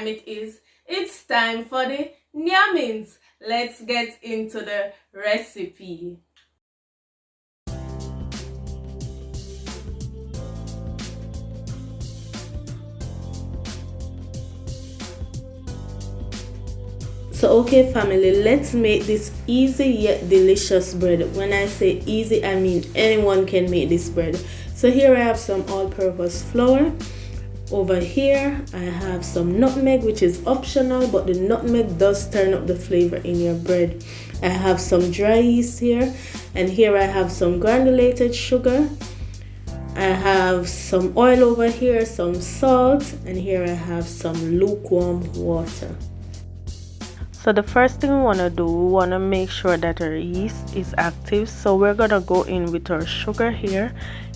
time it is. It's time for the nyamins. Let's get into the recipe. So okay family, let's make this easy yet delicious bread. When I say easy, I mean anyone can make this bread. So here I have some all-purpose flour. Over here I have some nutmeg, which is optional, but the nutmeg does turn up the flavor in your bread. I have some dry yeast here, and here I have some granulated sugar. I have some oil over here, some salt, and here I have some lukewarm water. So the first thing we want to do, we want to make sure that our yeast is active. So we're going to go in with our sugar here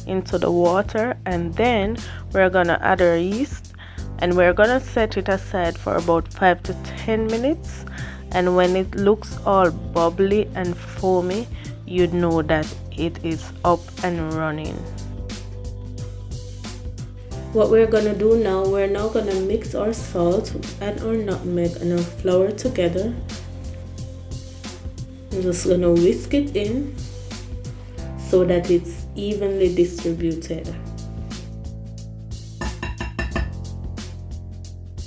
into the water, and then we're going to add our yeast, and we're going to set it aside for about 5 to 10 minutes. And when it looks all bubbly and foamy, you'd know that it is up and running. What we're gonna do now, we're now gonna mix our salt and our nutmeg and our flour together. I'm just gonna whisk it in so that it's evenly distributed.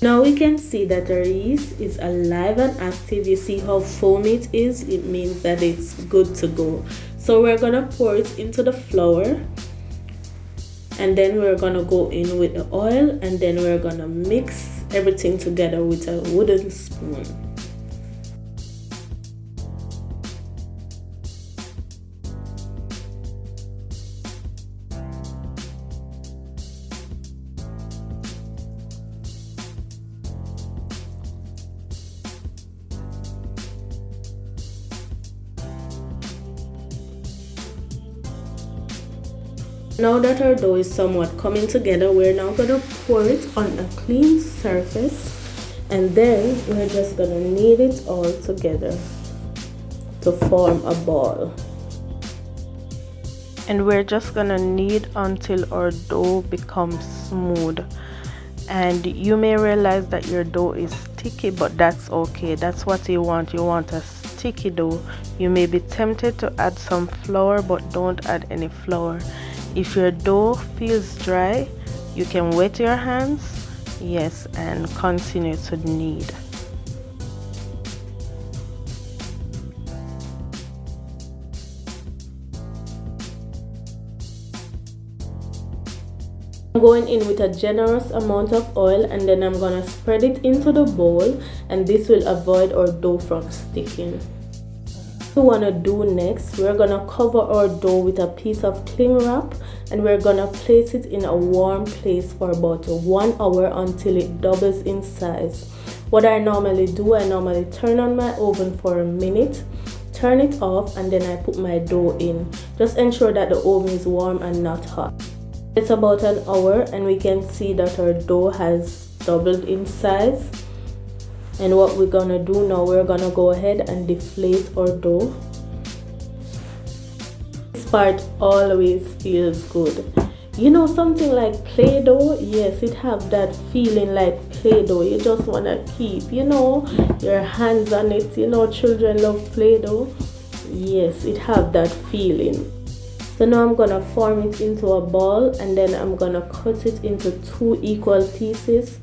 Now we can see that our yeast is alive and active. You see how foamy it is? It means that it's good to go. So we're gonna pour it into the flour, and then we're gonna go in with the oil, and then we're gonna mix everything together with a wooden spoon. Now that our dough is somewhat coming together, we're now going to pour it on a clean surface, and then we're just going to knead it all together to form a ball. And we're just going to knead until our dough becomes smooth. And you may realize that your dough is sticky, but that's okay. That's what you want. You want a sticky dough. You may be tempted to add some flour, but don't add any flour. If your dough feels dry, you can wet your hands, yes, and continue to knead. I'm going in with a generous amount of oil, and then I'm going to spread it into the bowl, and this will avoid our dough from sticking. What we want to do next, we're going to cover our dough with a piece of cling wrap, and we're going to place it in a warm place for about 1 hour until it doubles in size. What I normally do, I normally turn on my oven for a minute, turn it off, and then I put my dough in. Just ensure that the oven is warm and not hot. It's about an hour, and we can see that our dough has doubled in size. And what we're gonna do now, we're gonna go ahead and deflate our dough. This part always feels good. You know, something like Play-Doh, yes, it have that feeling like Play-Doh. You just wanna keep, you know, your hands on it. You know, children love Play-Doh. Yes, it have that feeling. So now I'm gonna form it into a ball, and then I'm gonna cut it into 2 equal pieces.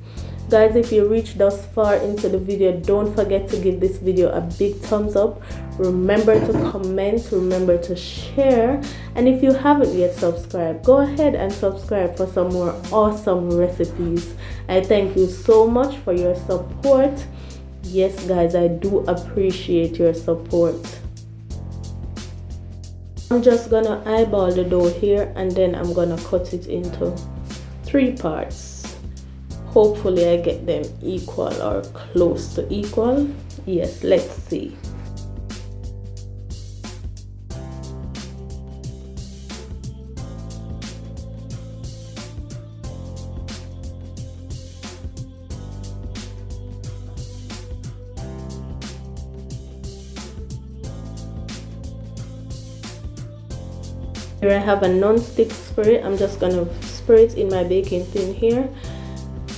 Guys, if you reach thus far into the video, don't forget to give this video a big thumbs up. Remember to comment, remember to share, and if you haven't yet subscribed, go ahead and subscribe for some more awesome recipes. I thank you so much for your support. Yes guys, I do appreciate your support. I'm just gonna eyeball the dough here, and then I'm gonna cut it into 3 parts. Hopefully I get them equal or close to equal. Yes, let's see. Here I have a non-stick spray. I'm just gonna spray it in my baking tin here.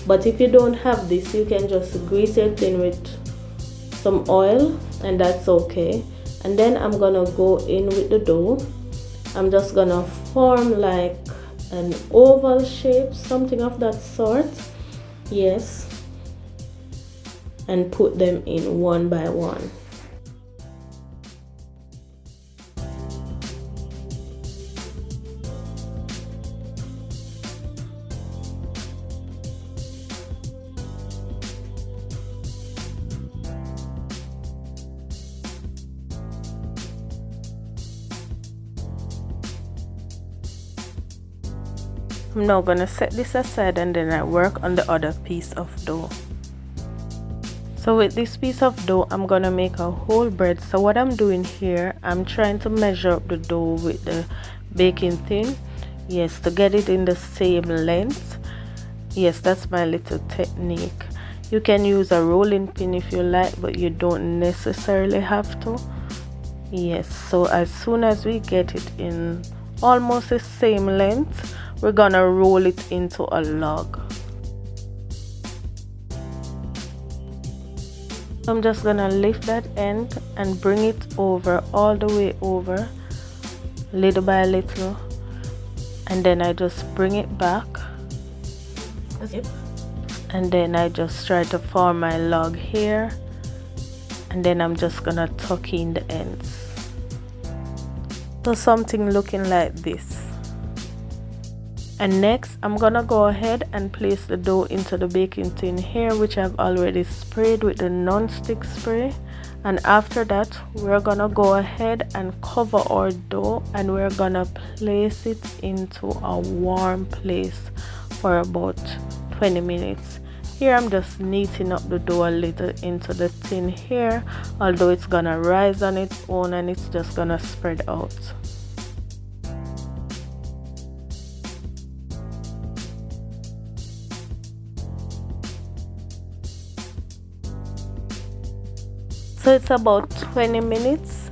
But if you don't have this, you can just grease your tin with some oil, and that's okay. And then I'm gonna go in with the dough. I'm just gonna form like an oval shape, something of that sort. Yes, and put them in one by one. I'm now gonna set this aside, and then I work on the other piece of dough. So with this piece of dough, I'm gonna make a whole bread. So what I'm doing here, I'm trying to measure up the dough with the baking tin. Yes, to get it in the same length. Yes, that's my little technique. You can use a rolling pin if you like, but you don't necessarily have to. Yes, so as soon as we get it in almost the same length, we're gonna roll it into a log. I'm just gonna lift that end and bring it over, all the way over, little by little, and then I just bring it back. That's it. And then I just try to form my log here, and then I'm just gonna tuck in the ends. So something looking like this. And next I'm gonna go ahead and place the dough into the baking tin here, which I've already sprayed with the non-stick spray. And after that, we're gonna go ahead and cover our dough, and we're gonna place it into a warm place for about 20 minutes. Here I'm just kneading up the dough a little into the tin here, although it's gonna rise on its own and it's just gonna spread out. So it's about 20 minutes,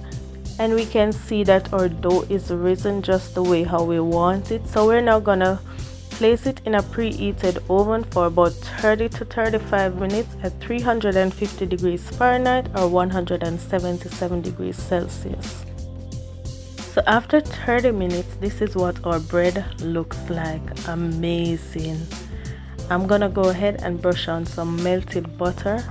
and we can see that our dough is risen just the way how we want it. So we're now gonna place it in a preheated oven for about 30 to 35 minutes at 350 degrees Fahrenheit or 177 degrees Celsius. So after 30 minutes, this is what our bread looks like. Amazing. I'm gonna go ahead and brush on some melted butter,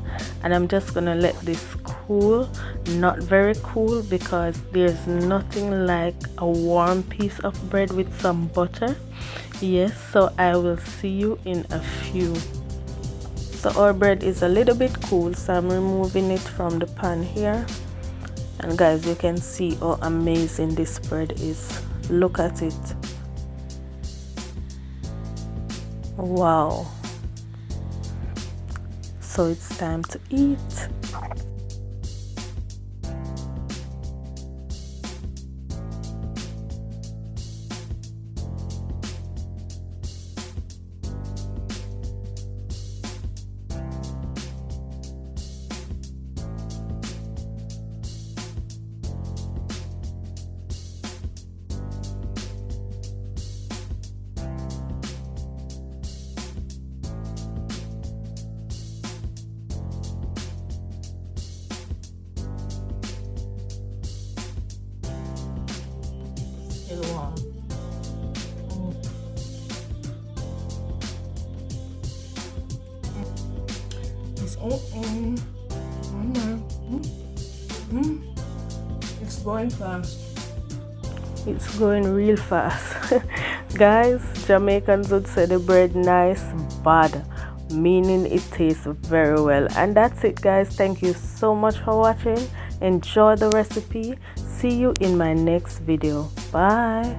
and I'm just gonna let this cool, not very cool, because there's nothing like a warm piece of bread with some butter. Yes, so I will see you in a few. So our bread is a little bit cool, so I'm removing it from the pan here. And guys, you can see how amazing this bread is. Look at it. Wow. So it's time to eat. It's going fast. It's going real fast. Guys, Jamaicans would say the bread nice, bad, meaning it tastes very well. And that's it, guys. Thank you so much for watching. Enjoy the recipe. See you in my next video. Bye.